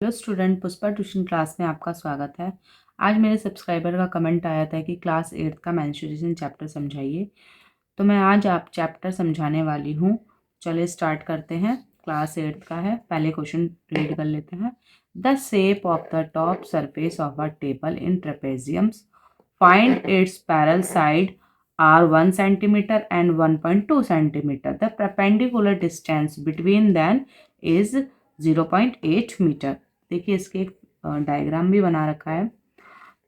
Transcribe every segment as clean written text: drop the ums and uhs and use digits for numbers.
Hello student, Pushpa tuition class में आपका स्वागत है। आज मेरे सब्सक्राइबर का कमेंट आया था कि क्लास 8th का मेंस्ट्रुएशन चैप्टर समझाइए। तो मैं आज आप चैप्टर समझाने वाली हूँ। चलिए स्टार्ट करते हैं। क्लास 8th का है। पहले क्वेश्चन रीड कर लेते हैं। The shape of the top surface of a table in trapeziums, find its parallel side are 1 centimeter and 1.2 centimeter. The perpendicular distance between them is 0.8 metre. देखिए इसके एक डायग्राम भी बना रखा है।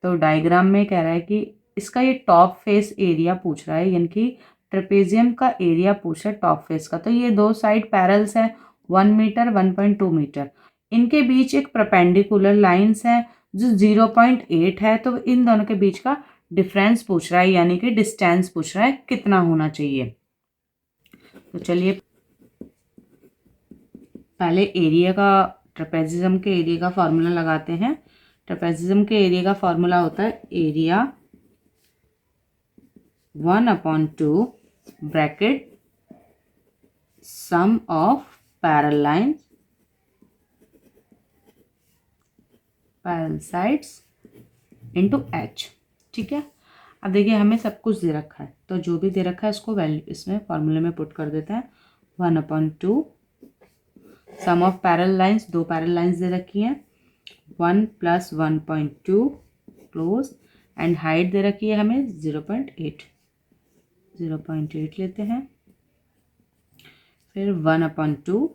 तो डायग्राम में कह रहा है कि इसका ये टॉप फेस एरिया पूछ रहा है, यानी कि ट्रेपेजियम का एरिया पूछ रहा है टॉप फेस का। तो ये दो साइड पैरेलल्स है, 1 मीटर 1.2 मीटर। इनके बीच एक परपेंडिकुलर लाइंस है जो 0.8 है। तो इन दोनों के बीच का डिफरेंस पूछ रहा है, यानी कि डिस्टेंस पूछ रहा है कितना होना चाहिए। तो चलिए पहले एरिया का, ट्रेपेजिज्म के एरिया का फॉर्मूला लगाते हैं। ट्रेपेजिज्म के एरिया का फॉर्मूला होता है area 1/2 bracket sum of parallel lines parallel sides into H. ठीक है। अब देखिए हमें सब कुछ दे रखा है, तो जो भी दे रखा है इसको वैल्यू इसमें फॉर्मूले में पुट कर देते हैं। 1/2 सम ऑफ पैरेलल लाइंस, दो पैरेलल लाइंस दे रखी हैं, 1 + 1.2 क्लोज, एंड हाइट दे रखी है हमें 0.8 लेते हैं। फिर 1/2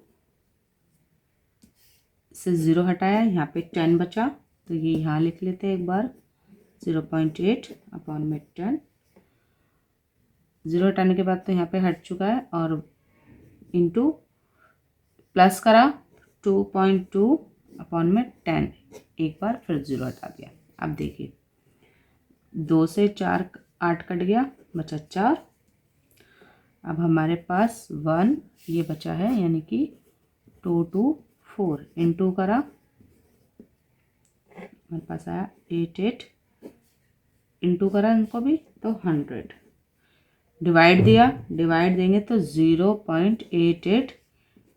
से 0 हटाया, यहाँ पे 10 बचा, तो ये यहाँ लिख लेते हैं एक बार। 0.8 अपॉन में 10, 0 हटाने के बाद तो यहाँ पे हट चुका है, और इंटू प्लस करा 2.2 अपॉन में 10, एक बार फिर 0 हटा दिया। अब देखिए 2 से 4 8 कट गया, बचा 4। अब हमारे पास 1 ये बचा है, यानी कि 2 2 4 इंटू करा, हमारे पास आया 8 8 इंटू करा इनको भी तो 100। डिवाइड दिया, डिवाइड देंगे तो 0.88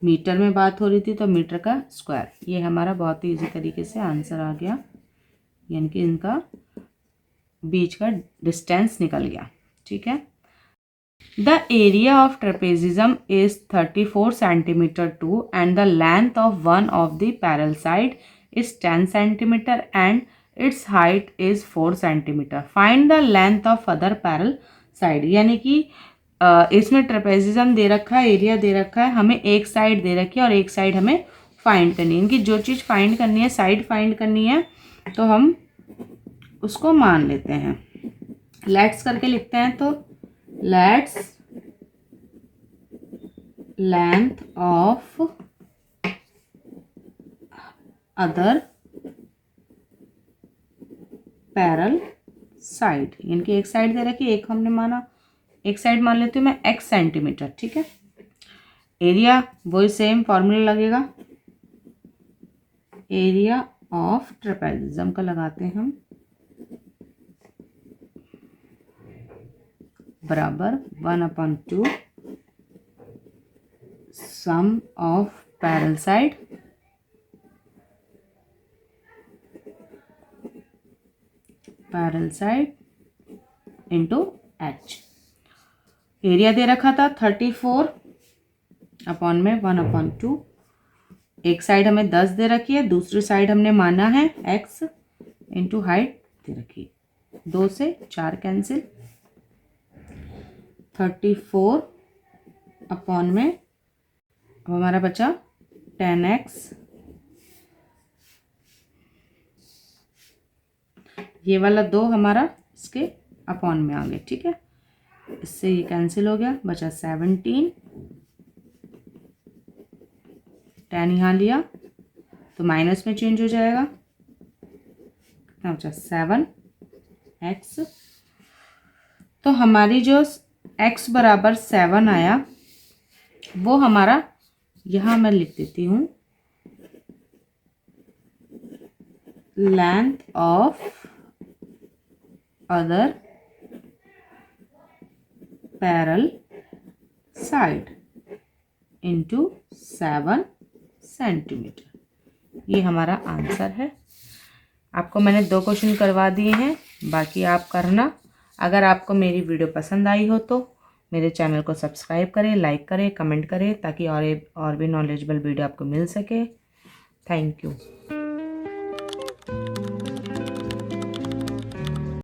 मीटर में बात हो रही थी, तो मीटर का स्क्वायर। ये हमारा बहुत ही इजी तरीके से आंसर आ गया, यानी कि इनका बीच का डिस्टेंस निकल गया। ठीक है। The area of trapezium is 34 centimeter 2 and the length of one of the parallel side is 10 centimeter and its height is 4 centimeter. Find the length of other parallel side। यानी कि इसमें ट्रेपेजिज्म दे रखा है, एरिया दे रखा है, हमें एक साइड दे रखी है और एक साइड हमें फाइंड करनी है। इनकी जो चीज़ फाइंड करनी है, साइड फाइंड करनी है, तो हम उसको मान लेते हैं। लेट्स करके लिखते हैं, तो let's length of other parallel side, यानी कि एक साइड दे रखी, एक हमने माना, एक साइड मान लेती हूँ मैं x सेंटीमीटर। ठीक है। एरिया वही सेम फॉर्मूला लगेगा, एरिया ऑफ ट्रेपेजिज्म का लगाते हैं हम, बराबर 1/2 sum of parallel side into h. Area दे रखा था 34 अपॉन में 1/2। एक साइड हमें 10 दे रखी है, दूसरी साइड हमने माना है x इंटू हाइट दे रखी है। 2 से 4 कैंसिल, 34 अपॉन में अब हमारा बचा 10x। ये वाला 2 हमारा इसके अपॉन में आ गया। ठीक है। इससे ये कैंसिल हो गया, बचा 17। 10 यहाँ लिया तो माइनस में चेंज हो जाएगा, कितना बचा 7x। तो हमारी जो x बराबर 7 आया, वो हमारा यहाँ मैं लिख देती हूँ, length of other parallel side into 7 centimetre. ये हमारा आंसर है। आपको मैंने 2 क्वेश्चन करवा दिए हैं, बाकी आप करना। अगर आपको मेरी वीडियो पसंद आई हो तो मेरे चैनल को सब्सक्राइब करें, लाइक करें, कमेंट करें, ताकि और भी नॉलेजेबल वीडियो आपको मिल सके। Thank you.